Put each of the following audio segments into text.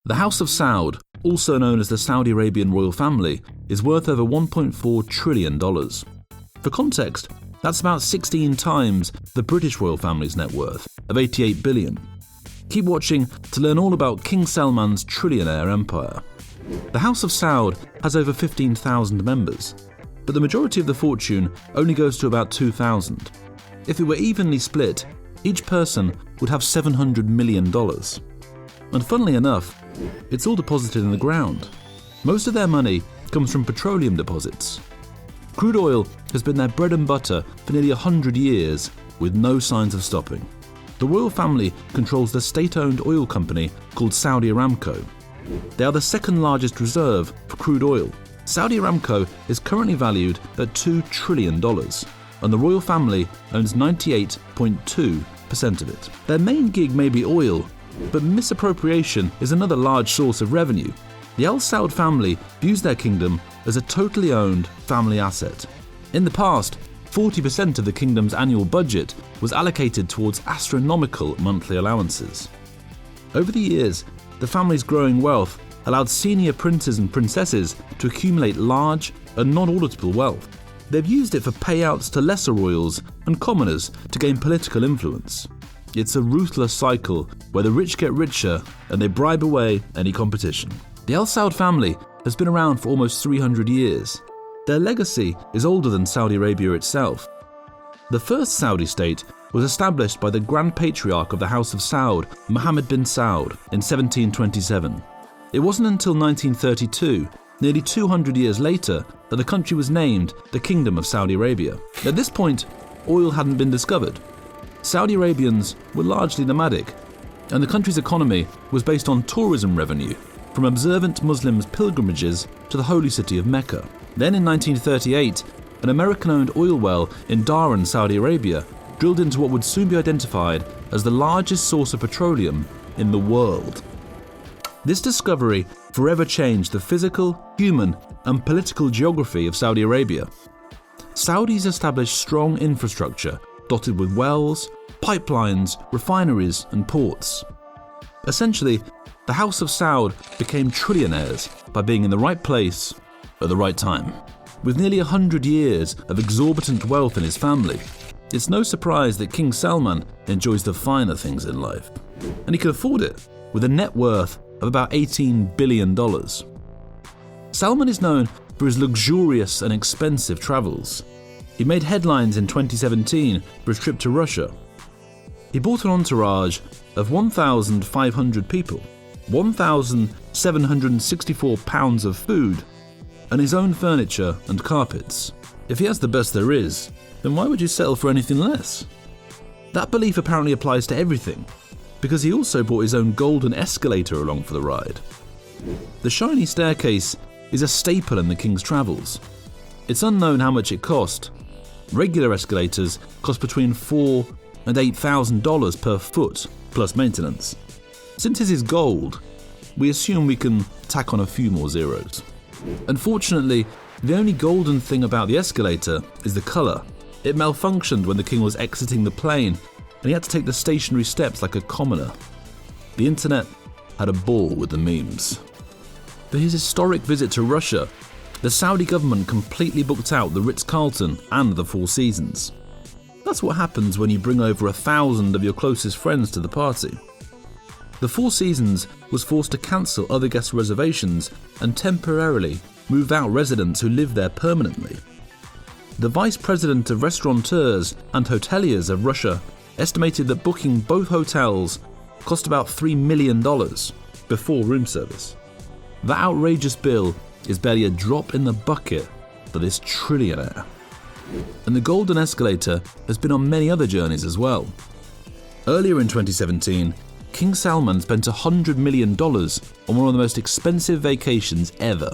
The House of Saud, also known as the Saudi Arabian Royal Family, is worth over $1.4 trillion. For context, that's about 16 times the British royal family's net worth of $88 billion. Keep watching to learn all about King Salman's trillionaire empire. The House of Saud has over 15,000 members, but the majority of the fortune only goes to about 2,000. If it were evenly split, each person would have $700 million. And funnily enough, it's all deposited in the ground. Most of their money comes from petroleum deposits. Crude oil has been their bread and butter for nearly 100 years, with no signs of stopping. The royal family controls the state-owned oil company called Saudi Aramco. They are the second largest reserve for crude oil. Saudi Aramco is currently valued at $2 trillion, and the royal family owns 98.2% of it. Their main gig may be oil, but misappropriation is another large source of revenue. The Al Saud family views their kingdom as a totally owned family asset. In the past, 40% of the kingdom's annual budget was allocated towards astronomical monthly allowances. Over the years, the family's growing wealth allowed senior princes and princesses to accumulate large and non-auditable wealth. They've used it for payouts to lesser royals and commoners to gain political influence. It's a ruthless cycle where the rich get richer and they bribe away any competition. The Al Saud family has been around for almost 300 years. Their legacy is older than Saudi Arabia itself. The first Saudi state was established by the Grand Patriarch of the House of Saud, Mohammed bin Saud, in 1727. It wasn't until 1932, nearly 200 years later, that the country was named the Kingdom of Saudi Arabia. At this point, oil hadn't been discovered. Saudi Arabians were largely nomadic, and the country's economy was based on tourism revenue from observant Muslims' pilgrimages to the holy city of Mecca. Then in 1938, an American-owned oil well in Dhahran, Saudi Arabia, drilled into what would soon be identified as the largest source of petroleum in the world. This discovery forever changed the physical, human, and political geography of Saudi Arabia. Saudis established strong infrastructure dotted with wells, pipelines, refineries, and ports. Essentially, the House of Saud became trillionaires by being in the right place at the right time. With nearly 100 years of exorbitant wealth in his family, it's no surprise that King Salman enjoys the finer things in life. And he can afford it, with a net worth of about $18 billion. Salman is known for his luxurious and expensive travels. He made headlines in 2017 for his trip to Russia. He bought an entourage of 1,500 people, 1,764 pounds of food, and his own furniture and carpets. If he has the best there is, then why would you settle for anything less? That belief apparently applies to everything, because he also brought his own golden escalator along for the ride. The shiny staircase is a staple in the king's travels. It's unknown how much it cost. Regular escalators cost between $4,000 and $8,000 per foot, plus maintenance. Since it is gold, we assume we can tack on a few more zeros. Unfortunately, the only golden thing about the escalator is the colour. It malfunctioned when the king was exiting the plane, and he had to take the stationary steps like a commoner. The internet had a ball with the memes. For his historic visit to Russia, the Saudi government completely booked out the Ritz-Carlton and the Four Seasons. That's what happens when you bring over 1,000 of your closest friends to the party. The Four Seasons was forced to cancel other guest reservations and temporarily move out residents who live there permanently. The Vice President of Restaurateurs and Hoteliers of Russia estimated that booking both hotels cost about $3 million before room service. That outrageous bill is barely a drop in the bucket for this trillionaire. And the golden escalator has been on many other journeys as well. Earlier in 2017, King Salman spent $100 million on one of the most expensive vacations ever.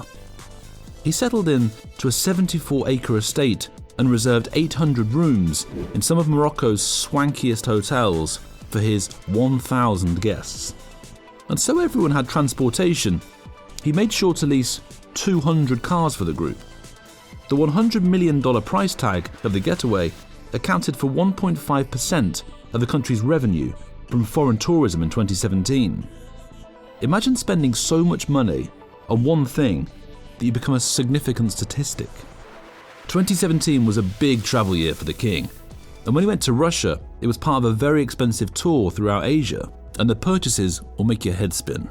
He settled in to a 74-acre estate and reserved 800 rooms in some of Morocco's swankiest hotels for his 1,000 guests. And so everyone had transportation, he made sure to lease 200 cars for the group. The $100 million price tag of the getaway accounted for 1.5% of the country's revenue from foreign tourism in 2017. Imagine spending so much money on one thing that you become a significant statistic. 2017 was a big travel year for the king, and when he went to Russia, it was part of a very expensive tour throughout Asia, and the purchases will make your head spin.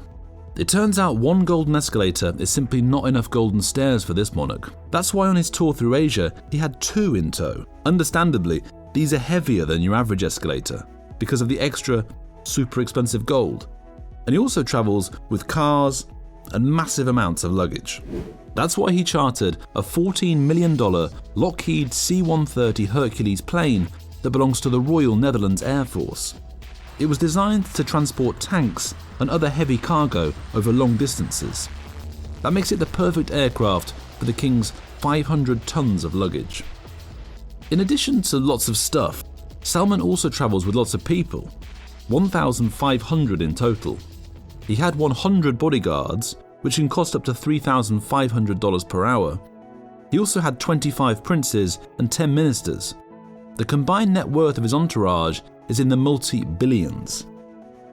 It turns out one golden escalator is simply not enough golden stairs for this monarch. That's why on his tour through Asia, he had 2 in tow. Understandably, these are heavier than your average escalator because of the extra, super expensive gold. And he also travels with cars and massive amounts of luggage. That's why he chartered a $14 million Lockheed C-130 Hercules plane that belongs to the Royal Netherlands Air Force. It was designed to transport tanks and other heavy cargo over long distances. That makes it the perfect aircraft for the king's 500 tons of luggage. In addition to lots of stuff, Salman also travels with lots of people, 1,500 in total. He had 100 bodyguards, which can cost up to $3,500 per hour. He also had 25 princes and 10 ministers. The combined net worth of his entourage is in the multi-billions.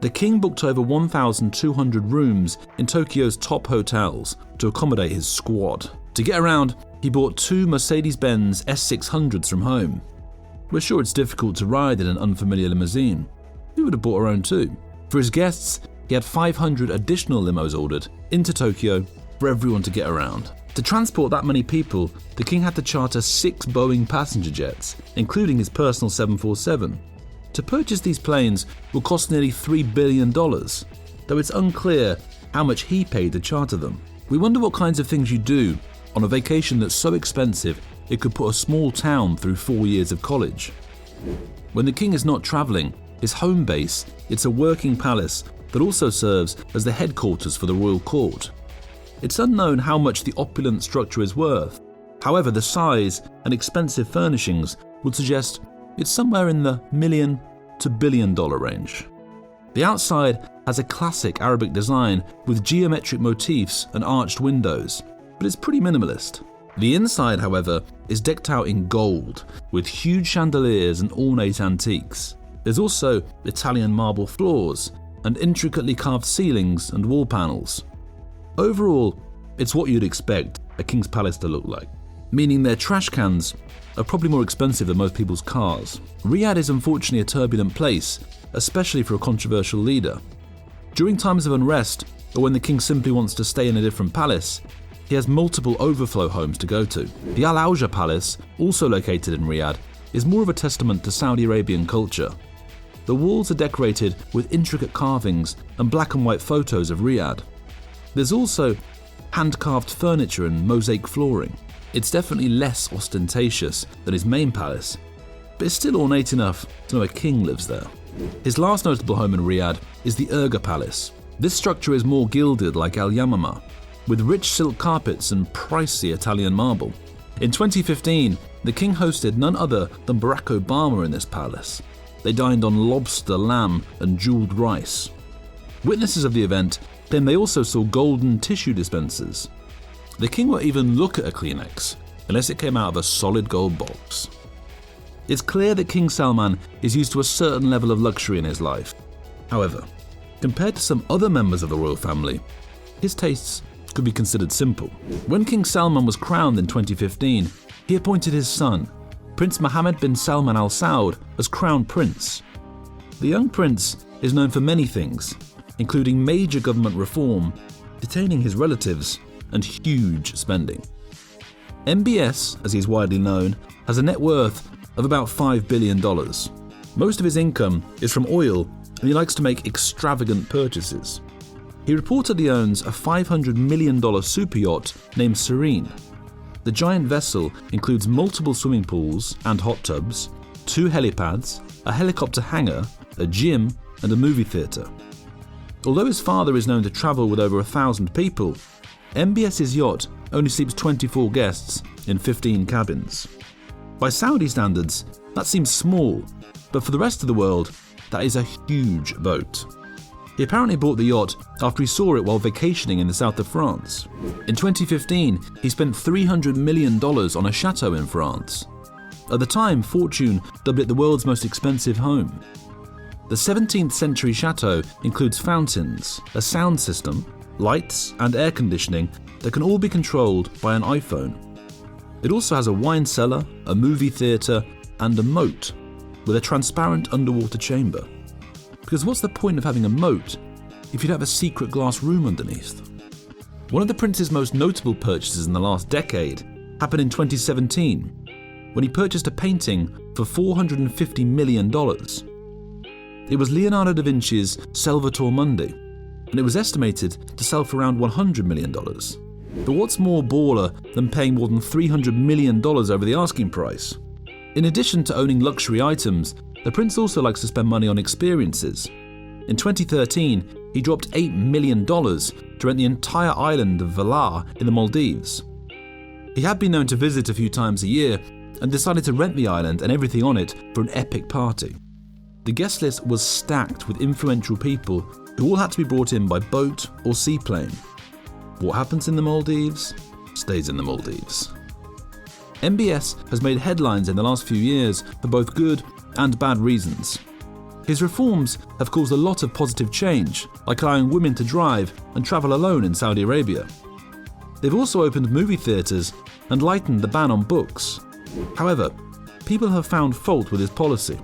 The king booked over 1,200 rooms in Tokyo's top hotels to accommodate his squad. To get around, he bought 2 Mercedes-Benz S600s from home. We're sure it's difficult to ride in an unfamiliar limousine. We would have bought our own too. For his guests, he had 500 additional limos ordered into Tokyo for everyone to get around. To transport that many people, the king had to charter 6 Boeing passenger jets, including his personal 747. To purchase these planes will cost nearly $3 billion, though it's unclear how much he paid to charter them. We wonder what kinds of things you do on a vacation that's so expensive it could put a small town through 4 years of college. When the king is not travelling, his home base, it's a working palace that also serves as the headquarters for the royal court. It's unknown how much the opulent structure is worth. However, the size and expensive furnishings would suggest it's somewhere in the million to billion dollar range. The outside has a classic Arabic design with geometric motifs and arched windows, but it's pretty minimalist. The inside, however, is decked out in gold with huge chandeliers and ornate antiques. There's also Italian marble floors and intricately carved ceilings and wall panels. Overall, it's what you'd expect a king's palace to look like, meaning their trash cans are probably more expensive than most people's cars. Riyadh is unfortunately a turbulent place, especially for a controversial leader. During times of unrest, or when the king simply wants to stay in a different palace, he has multiple overflow homes to go to. The Al Auja Palace, also located in Riyadh, is more of a testament to Saudi Arabian culture. The walls are decorated with intricate carvings and black and white photos of Riyadh. There's also hand-carved furniture and mosaic flooring. It's definitely less ostentatious than his main palace, but it's still ornate enough to know a king lives there. His last notable home in Riyadh is the Urga Palace. This structure is more gilded like Al Yamama, with rich silk carpets and pricey Italian marble. In 2015, the king hosted none other than Barack Obama in this palace. They dined on lobster, lamb, and jeweled rice. Witnesses of the event claim they also saw golden tissue dispensers. The king won't even look at a Kleenex unless it came out of a solid gold box. It's clear that King Salman is used to a certain level of luxury in his life. However, compared to some other members of the royal family, his tastes could be considered simple. When King Salman was crowned in 2015, he appointed his son, Prince Mohammed bin Salman Al Saud, as crown prince. The young prince is known for many things, including major government reform, detaining his relatives, and huge spending. MBS, as he's widely known, has a net worth of about $5 billion. Most of his income is from oil, and he likes to make extravagant purchases. He reportedly owns a $500 million super yacht named Serene. The giant vessel includes multiple swimming pools and hot tubs, 2 helipads, a helicopter hangar, a gym, and a movie theatre. Although his father is known to travel with over 1,000 people, MBS's yacht only sleeps 24 guests in 15 cabins. By Saudi standards, that seems small, but for the rest of the world, that is a huge boat. He apparently bought the yacht after he saw it while vacationing in the south of France. In 2015, he spent $300 million on a chateau in France. At the time, Fortune dubbed it the world's most expensive home. The 17th century chateau includes fountains, a sound system, lights and air conditioning that can all be controlled by an iPhone. It also has a wine cellar, a movie theatre and a moat with a transparent underwater chamber. Because what's the point of having a moat if you'd have a secret glass room underneath? One of the prince's most notable purchases in the last decade happened in 2017 when he purchased a painting for $450 million. It was Leonardo da Vinci's Salvator Mundi, and it was estimated to sell for around $100 million. But what's more baller than paying more than $300 million over the asking price? In addition to owning luxury items, the prince also likes to spend money on experiences. In 2013, he dropped $8 million to rent the entire island of Vitalii in the Maldives. He had been known to visit a few times a year and decided to rent the island and everything on it for an epic party. The guest list was stacked with influential people who all had to be brought in by boat or seaplane. What happens in the Maldives stays in the Maldives. MBS has made headlines in the last few years for both good and bad reasons. His reforms have caused a lot of positive change, like allowing women to drive and travel alone in Saudi Arabia. They've also opened movie theatres and lightened the ban on books. However, people have found fault with his policy.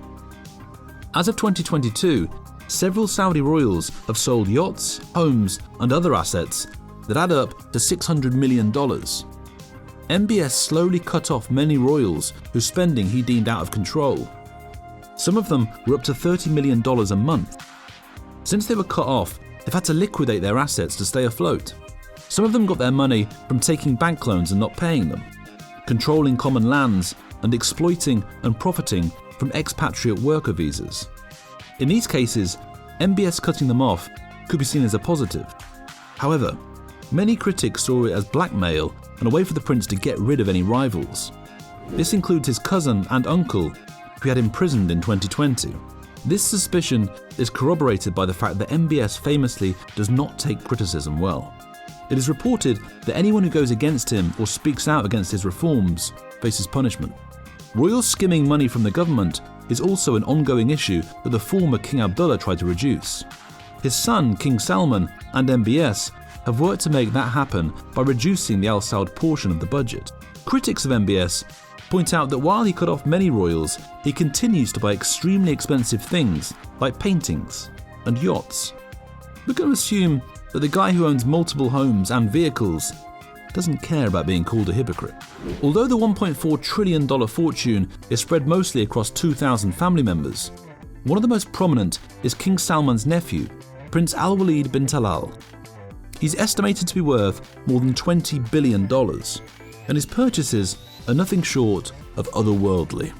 As of 2022, several Saudi royals have sold yachts, homes and other assets that add up to $600 million. MBS slowly cut off many royals whose spending he deemed out of control. Some of them were up to $30 million a month. Since they were cut off, they've had to liquidate their assets to stay afloat. Some of them got their money from taking bank loans and not paying them, controlling common lands and exploiting and profiting from expatriate worker visas. In these cases, MBS cutting them off could be seen as a positive. However, many critics saw it as blackmail and a way for the prince to get rid of any rivals. This includes his cousin and uncle, who he had imprisoned in 2020. This suspicion is corroborated by the fact that MBS famously does not take criticism well. It is reported that anyone who goes against him or speaks out against his reforms faces punishment. Royal skimming money from the government is also an ongoing issue that the former King Abdullah tried to reduce. His son, King Salman, and MBS have worked to make that happen by reducing the Al Saud portion of the budget. Critics of MBS point out that while he cut off many royals, he continues to buy extremely expensive things like paintings and yachts. We're going to assume that the guy who owns multiple homes and vehicles doesn't care about being called a hypocrite. Although the $1.4 trillion fortune is spread mostly across 2,000 family members, one of the most prominent is King Salman's nephew, Prince Alwaleed bin Talal. He's estimated to be worth more than $20 billion, and his purchases are nothing short of otherworldly.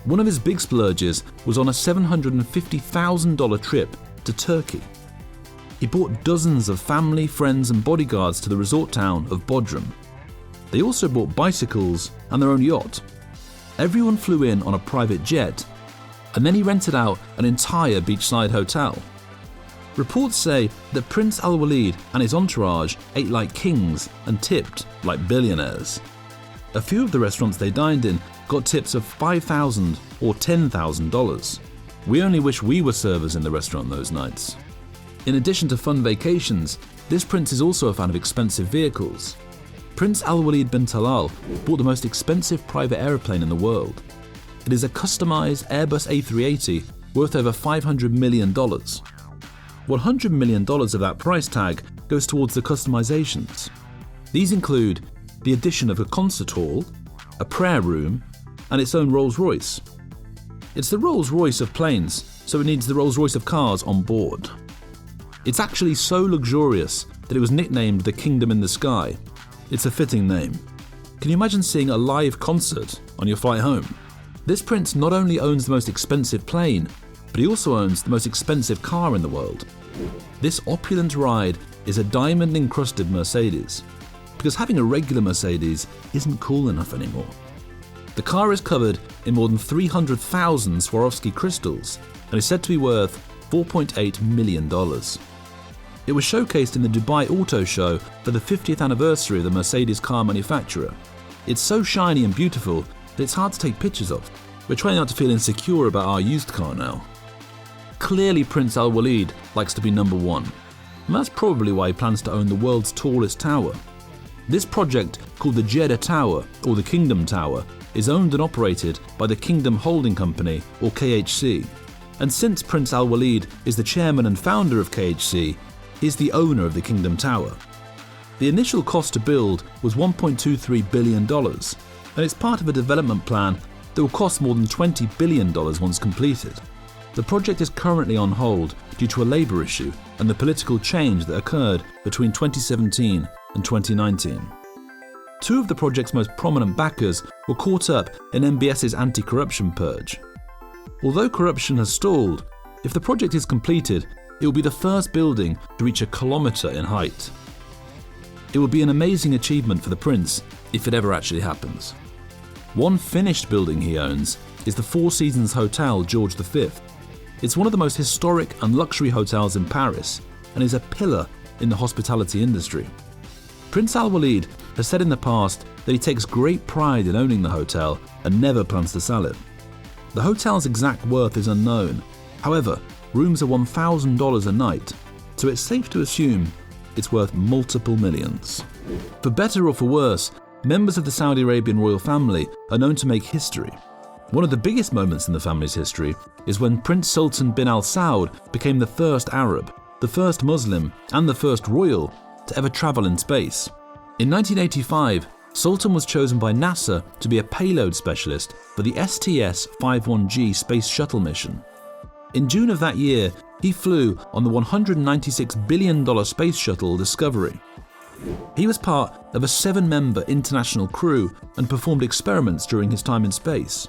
One of his big splurges was on a $750,000 trip to Turkey. He brought dozens of family, friends and bodyguards to the resort town of Bodrum. They also bought bicycles and their own yacht. Everyone flew in on a private jet, and then he rented out an entire beachside hotel. Reports say that Prince Alwaleed and his entourage ate like kings and tipped like billionaires. A few of the restaurants they dined in got tips of $5,000 or $10,000. We only wish we were servers in the restaurant those nights. In addition to fun vacations, this prince is also a fan of expensive vehicles. Prince Alwaleed bin Talal bought the most expensive private aeroplane in the world. It is a customized Airbus A380 worth over $500 million. $100 million of that price tag goes towards the customizations. These include the addition of a concert hall, a prayer room, and its own Rolls-Royce. It's the Rolls-Royce of planes, so it needs the Rolls-Royce of cars on board. It's actually so luxurious that it was nicknamed the Kingdom in the Sky. It's a fitting name. Can you imagine seeing a live concert on your flight home? This prince not only owns the most expensive plane, but he also owns the most expensive car in the world. This opulent ride is a diamond-encrusted Mercedes, because having a regular Mercedes isn't cool enough anymore. The car is covered in more than 300,000 Swarovski crystals and is said to be worth $4.8 million. It was showcased in the Dubai Auto Show for the 50th anniversary of the Mercedes car manufacturer. It's so shiny and beautiful that it's hard to take pictures of. We're trying not to feel insecure about our used car now. clearly Prince Alwaleed likes to be number one. And that's probably why he plans to own the world's tallest tower. This project, called the Jeddah Tower or the Kingdom Tower, is owned and operated by the Kingdom Holding Company or KHC. And since Prince Alwaleed is the chairman and founder of KHC, he is the owner of the Kingdom Tower. The initial cost to build was $1.23 billion, and it's part of a development plan that will cost more than $20 billion once completed. The project is currently on hold due to a labour issue and the political change that occurred between 2017 and 2019. Two of the project's most prominent backers were caught up in MBS's anti-corruption purge. Although corruption has stalled, if the project is completed, it will be the first building to reach a kilometre in height. It will be an amazing achievement for the prince if it ever actually happens. One finished building he owns is the Four Seasons Hotel George V. It's one of the most historic and luxury hotels in Paris and is a pillar in the hospitality industry. Prince Alwaleed has said in the past that he takes great pride in owning the hotel and never plans to sell it. The hotel's exact worth is unknown. However, rooms are $1,000 a night, so it's safe to assume it's worth multiple millions. For better or for worse, members of the Saudi Arabian Royal Family are known to make history. One of the biggest moments in the family's history is when Prince Sultan bin Al Saud became the first Arab, the first Muslim, and the first royal to ever travel in space. In 1985, Sultan was chosen by NASA to be a payload specialist for the STS-51G space shuttle mission. In June of that year, he flew on the $196 billion space shuttle Discovery. He was part of a 7-member international crew and performed experiments during his time in space.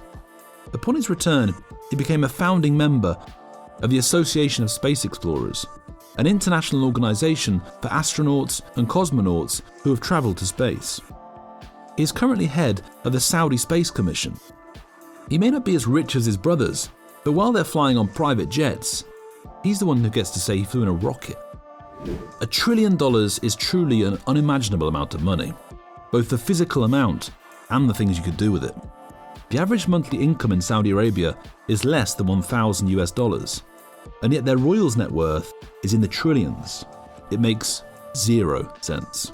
Upon his return, he became a founding member of the Association of Space Explorers, an international organization for astronauts and cosmonauts who have traveled to space. He is currently head of the Saudi Space Commission. He may not be as rich as his brothers, but while they're flying on private jets, he's the one who gets to say he flew in a rocket. $1 trillion is truly an unimaginable amount of money, both the physical amount and the things you could do with it. The average monthly income in Saudi Arabia is less than $1,000, and yet their royals' net worth is in the trillions. It makes zero sense.